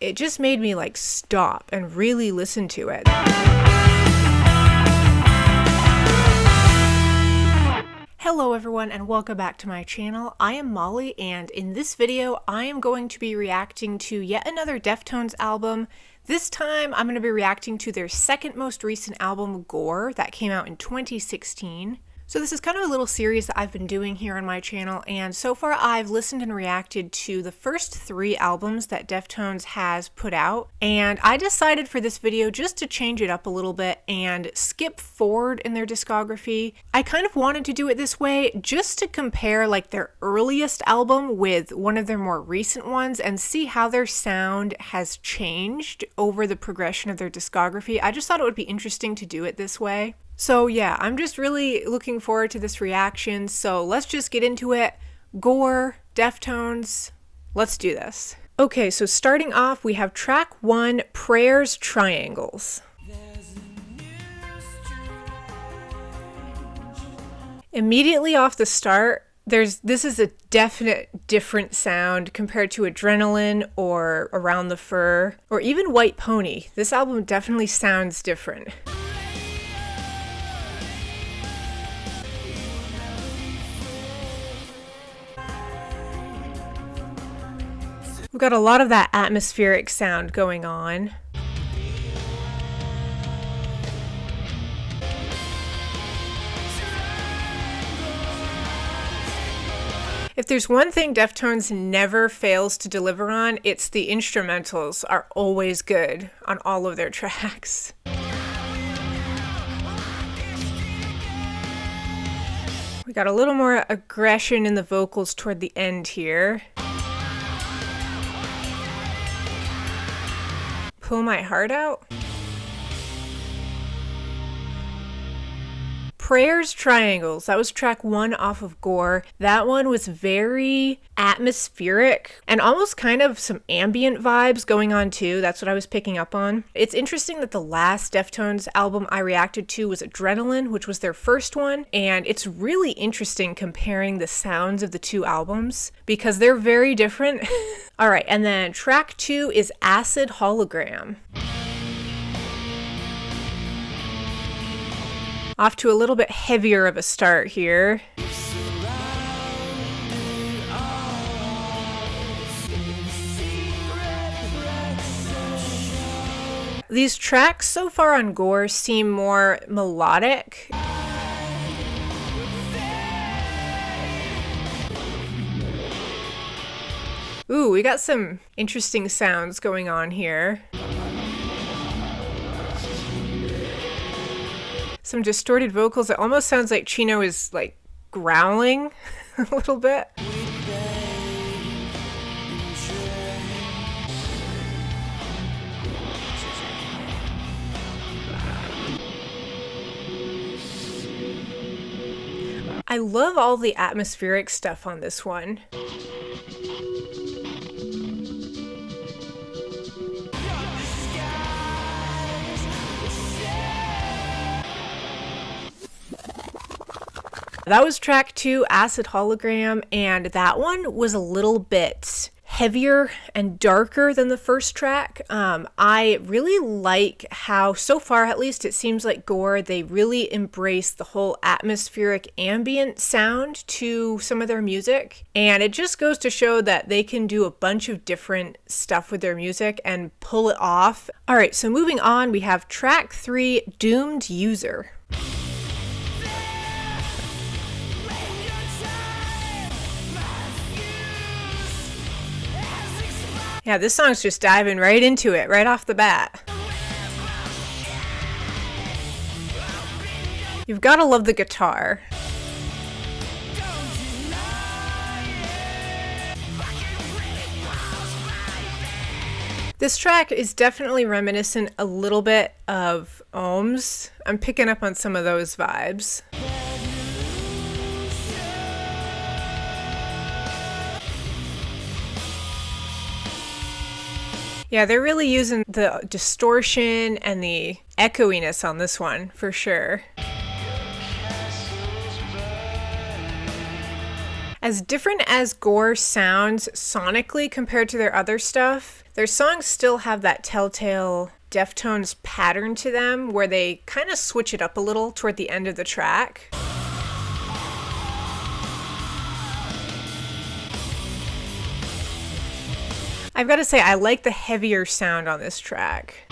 it just made me like stop and really listen to it. Hello everyone and welcome back to my channel. I am Molly, and in this video I am going to be reacting to yet another Deftones album. This time I'm going to be reacting to their second most recent album, Gore, that came out in 2016. So this is kind of a little series that I've been doing here on my channel, and so far I've listened and reacted to the first 3 albums that Deftones has put out, and I decided for this video just to change it up a little bit and skip forward in their discography. I kind of wanted to do it this way just to compare like their earliest album with one of their more recent ones and see how their sound has changed over the progression of their discography. I just thought it would be interesting to do it this way. So yeah, I'm just really looking forward to this reaction, so let's just get into it. Gore, Deftones, let's do this. Okay, so starting off we have track 1, Prayers Triangles. Immediately off the start, this is a definite different sound compared to Adrenaline or Around the Fur or even White Pony. This album definitely sounds different. We've got a lot of that atmospheric sound going on. If there's one thing Deftones never fails to deliver on, it's the instrumentals are always good on all of their tracks. We got a little more aggression in the vocals toward the end here. Pull My Heart Out. Prayers Triangles, that was track 1 off of Gore. That one was very atmospheric and almost kind of some ambient vibes going on too. That's what I was picking up on. It's interesting that the last Deftones album I reacted to was Adrenaline, which was their first one, and it's really interesting comparing the sounds of the 2 albums because they're very different. All right, and then track 2 is Acid Hologram. Off to a little bit heavier of a start here. These tracks so far on Gore seem more melodic. Ooh, we got some interesting sounds going on here. Some distorted vocals. It almost sounds like Chino is like growling a little bit. I love all the atmospheric stuff on this one. That was track 2, Acid Hologram, and that one was a little bit heavier and darker than the first track. I really like how, so far at least, it seems like Gore, they really embrace the whole atmospheric ambient sound to some of their music, and it just goes to show that they can do a bunch of different stuff with their music and pull it off. Alright, so moving on, we have track 3, Doomed User. Yeah, this song's just diving right into it, right off the bat. You've got to love the guitar. This track is definitely reminiscent a little bit of Ohms. I'm picking up on some of those vibes. Yeah, they're really using the distortion and the echoiness on this one, for sure. As different as Gore sounds sonically compared to their other stuff, Their songs still have that telltale Deftones pattern to them where they kind of switch it up a little toward the end of the track. I've got to say, I like the heavier sound on this track.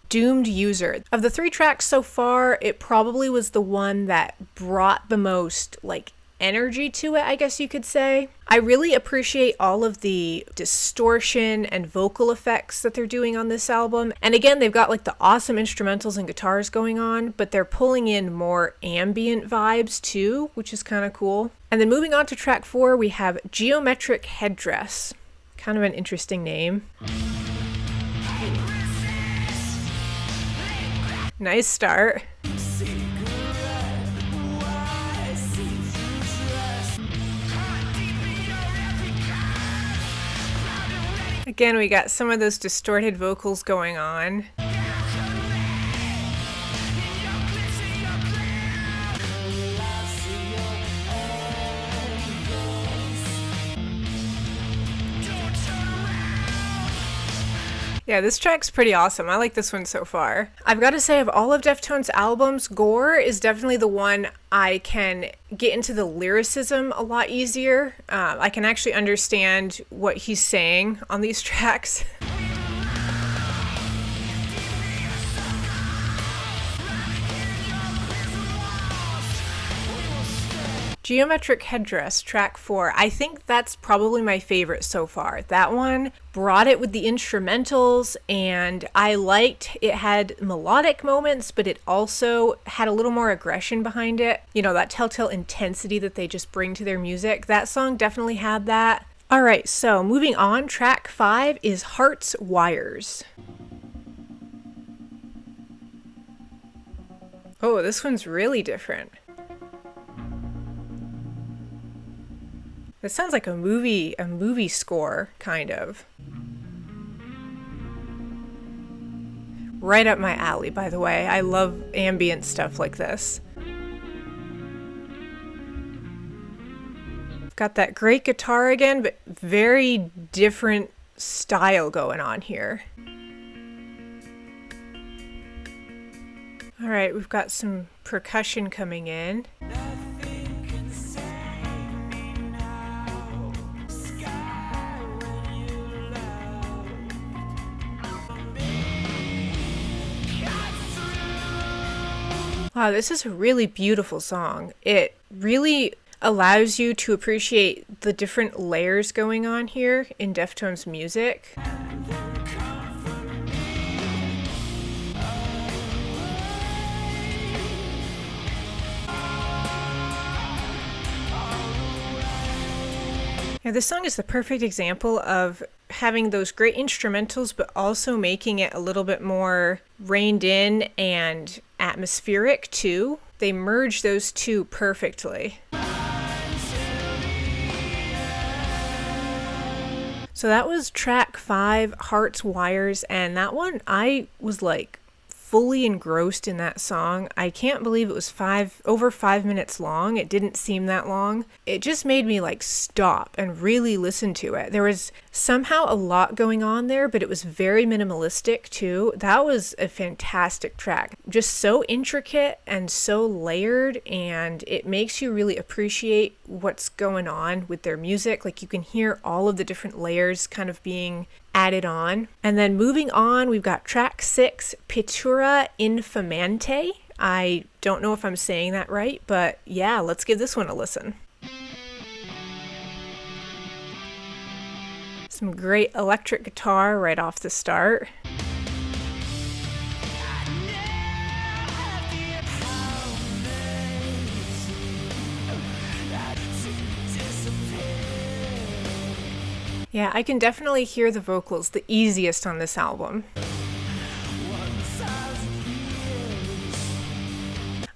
Doomed User. Of the 3 tracks so far, it probably was the one that brought the most, like, energy to it, I guess you could say. I really appreciate all of the distortion and vocal effects that they're doing on this album. And again, they've got like the awesome instrumentals and guitars going on, but they're pulling in more ambient vibes too, which is kind of cool. And then moving on to track 4, we have Geometric Headdress. Kind of an interesting name. Nice start. Again, we got some of those distorted vocals going on. Yeah, this track's pretty awesome. I like this one so far. I've got to say, of all of Deftones' albums, Gore is definitely the one I can get into the lyricism a lot easier. I can actually understand what he's saying on these tracks. Geometric Headdress, track 4. I think that's probably my favorite so far. That one brought it with the instrumentals, and I liked it had melodic moments, but it also had a little more aggression behind it. You know, that telltale intensity that they just bring to their music. That song definitely had that. All right, so moving on, track 5 is Heart's Wires. Oh, this one's really different. This sounds like a movie score, kind of. Right up my alley, by the way. I love ambient stuff like this. Got that great guitar again, but very different style going on here. All right, we've got some percussion coming in. Wow, this is a really beautiful song. It really allows you to appreciate the different layers going on here in Deftones' music. Yeah, this song is the perfect example of having those great instrumentals, but also making it a little bit more reined in and atmospheric too. They merge those two perfectly. So that was track 5, Heart's Wires, and that one I was like fully engrossed in that song. I can't believe it was over 5 minutes long. It didn't seem that long. It just made me like stop and really listen to it. There was somehow a lot going on there, but it was very minimalistic too. That was a fantastic track. Just so intricate and so layered, and it makes you really appreciate what's going on with their music. Like you can hear all of the different layers kind of being added on. And then moving on, we've got track 6, Pittura Infamante. I don't know if I'm saying that right, but yeah, let's give this one a listen. Some great electric guitar right off the start. Yeah, I can definitely hear the vocals the easiest on this album.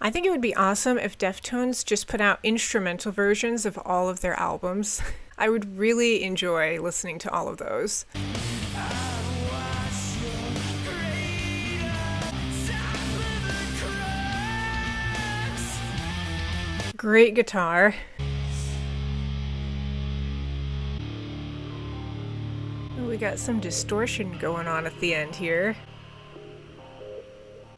I think it would be awesome if Deftones just put out instrumental versions of all of their albums. I would really enjoy listening to all of those. Great guitar. Ooh, we got some distortion going on at the end here.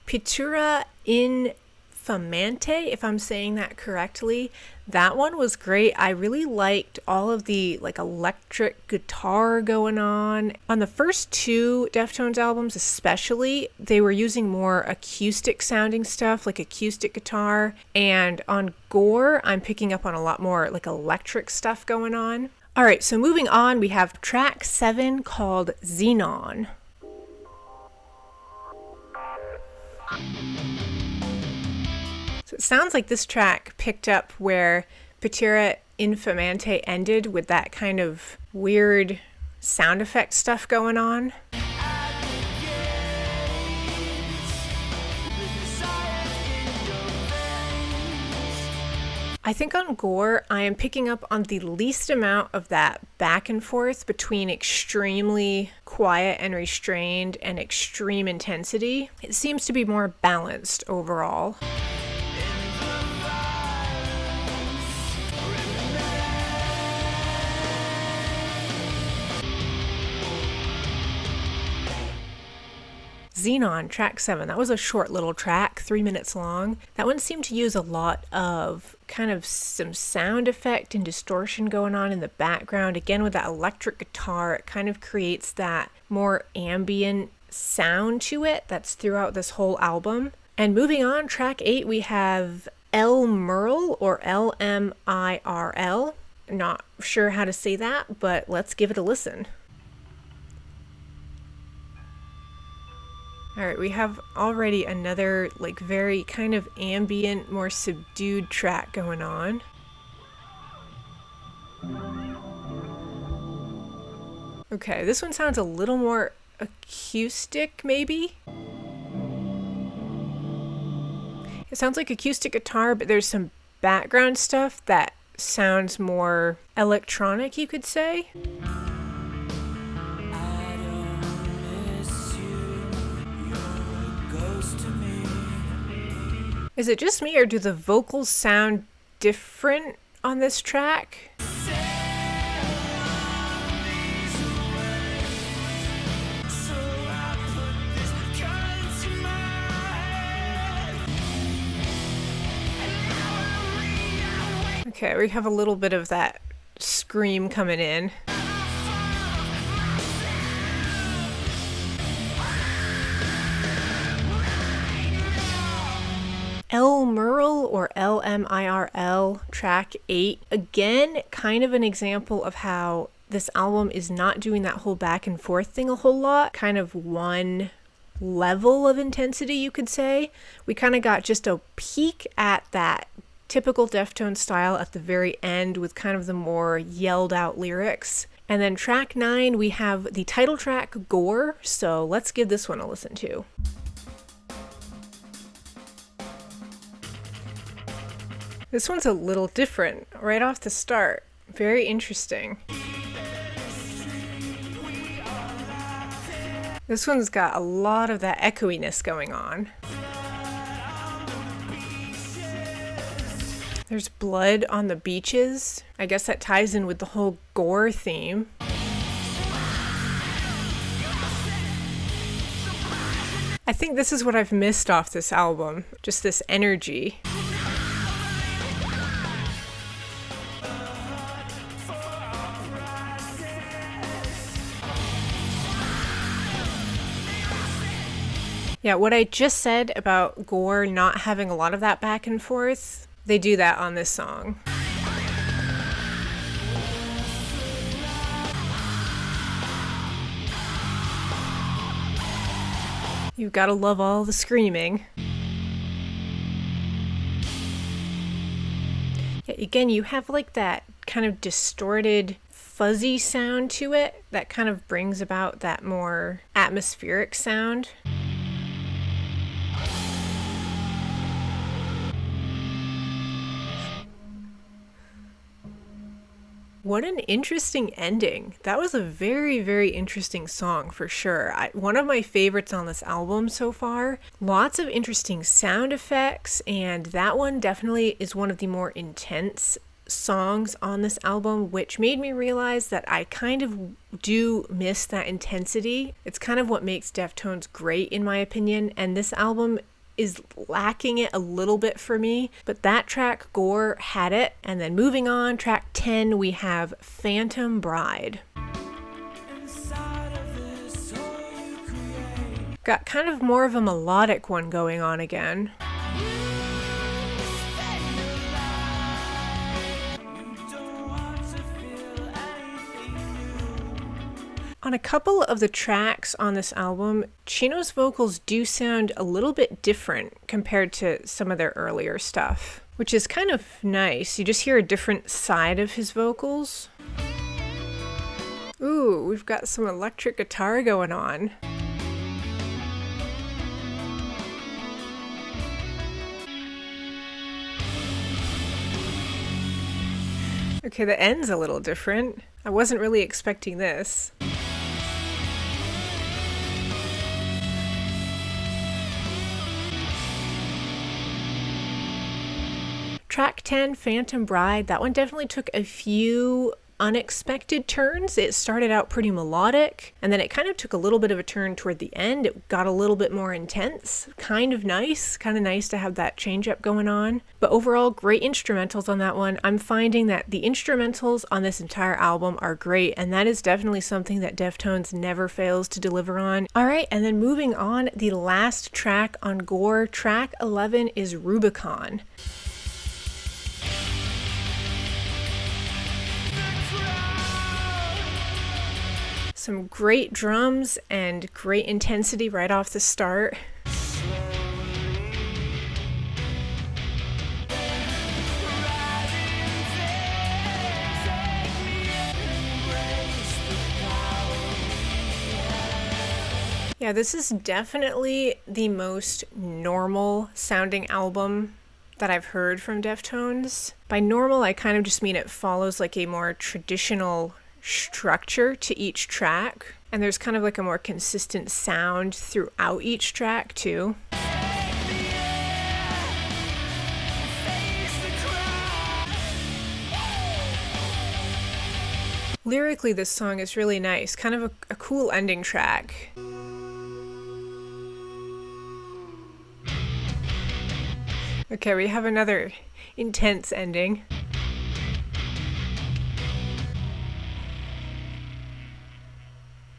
Pittura Infamante, if I'm saying that correctly. That one was great. I really liked all of the like electric guitar going on. On the first two Deftones albums especially, they were using more acoustic sounding stuff like acoustic guitar. And on Gore, I'm picking up on a lot more like electric stuff going on. All right, so moving on, we have track 7 called Xenon. So it sounds like this track picked up where Pittura Infamante ended, with that kind of weird sound effect stuff going on. I think on Gore, I am picking up on the least amount of that back and forth between extremely quiet and restrained and extreme intensity. It seems to be more balanced overall. Xenon, track 7. That was a short little track, 3 minutes long. That one seemed to use a lot of kind of some sound effect and distortion going on in the background. Again, with that electric guitar, it kind of creates that more ambient sound to it that's throughout this whole album. And moving on, track 8, we have MIRL or LMIRL. Not sure how to say that, but let's give it a listen. All right, we have already another like very kind of ambient, more subdued track going on. Okay, this one sounds a little more acoustic, maybe? It sounds like acoustic guitar, but there's some background stuff that sounds more electronic, you could say. Is it just me, or do the vocals sound different on this track? Okay, we have a little bit of that scream coming in. MIRL or LMIRL, track 8. Again, kind of an example of how this album is not doing that whole back and forth thing a whole lot. Kind of one level of intensity, you could say. We kind of got just a peek at that typical Deftones style at the very end with kind of the more yelled out lyrics. And then track 9, we have the title track, Gore. So let's give this one a listen to. This one's a little different right off the start. Very interesting. This one's got a lot of that echoiness going on. There's blood on the beaches. I guess that ties in with the whole Gore theme. I think this is what I've missed off this album, just this energy. Yeah, what I just said about Gore not having a lot of that back and forth, they do that on this song. You've got to love all the screaming. Yeah, again, you have like that kind of distorted, fuzzy sound to it that kind of brings about that more atmospheric sound. What an interesting ending. That was a very, very interesting song for sure. One of my favorites on this album so far. Lots of interesting sound effects, and that one definitely is one of the more intense songs on this album, which made me realize that I kind of do miss that intensity. It's kind of what makes Deftones great, in my opinion, and this album is lacking it a little bit for me, but that track, Gore, had it. And then moving on, track 10, we have Phantom Bride. Got kind of more of a melodic one going on again. On a couple of the tracks on this album, Chino's vocals do sound a little bit different compared to some of their earlier stuff, which is kind of nice. You just hear a different side of his vocals. Ooh, we've got some electric guitar going on. Okay, the end's a little different. I wasn't really expecting this. Track 10, Phantom Bride, that one definitely took a few unexpected turns. It started out pretty melodic, and then it kind of took a little bit of a turn toward the end. It got a little bit more intense. Kind of nice to have that change up going on. But overall, great instrumentals on that one. I'm finding that the instrumentals on this entire album are great, and that is definitely something that Deftones never fails to deliver on. Alright, and then moving on, the last track on Gore, track 11 is Rubicon. Some great drums and great intensity right off the start. Yeah, this is definitely the most normal sounding album that I've heard from Deftones. By normal, I kind of just mean it follows like a more traditional structure to each track, and there's kind of like a more consistent sound throughout each track too. Lyrically, this song is really nice, kind of a cool ending track. Okay, we have another intense ending.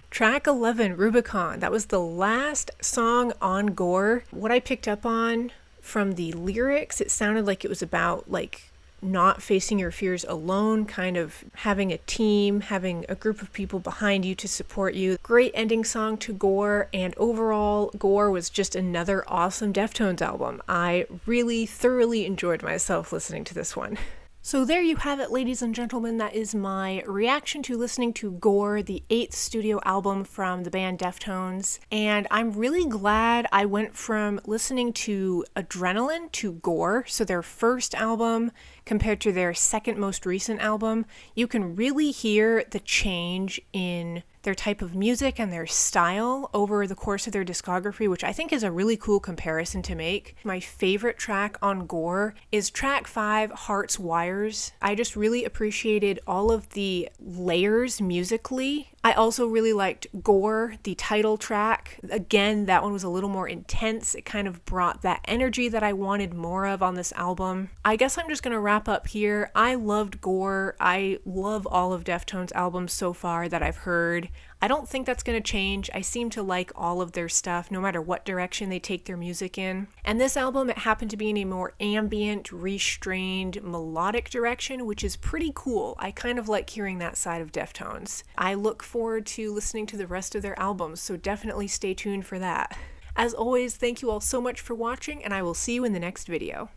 Track 11, Rubicon. That was the last song on Gore. What I picked up on from the lyrics, it sounded like it was about like not facing your fears alone, kind of having a team, having a group of people behind you to support you. Great ending song to Gore, and overall, Gore was just another awesome Deftones album. I really thoroughly enjoyed myself listening to this one. So there you have it, ladies and gentlemen. That is my reaction to listening to Gore, the 8th studio album from the band Deftones. And I'm really glad I went from listening to Adrenaline to Gore, so their first album compared to their second most recent album. You can really hear the change in their type of music and their style over the course of their discography, which I think is a really cool comparison to make. My favorite track on Gore is track 5, Heart's Wires. I just really appreciated all of the layers musically. I also really liked Gore, the title track. Again, that one was a little more intense. It kind of brought that energy that I wanted more of on this album. I guess I'm just gonna wrap up here. I loved Gore. I love all of Deftones' albums so far that I've heard. I don't think that's going to change. I seem to like all of their stuff, no matter what direction they take their music in. And this album, it happened to be in a more ambient, restrained, melodic direction, which is pretty cool. I kind of like hearing that side of Deftones. I look forward to listening to the rest of their albums, so definitely stay tuned for that. As always, thank you all so much for watching, and I will see you in the next video.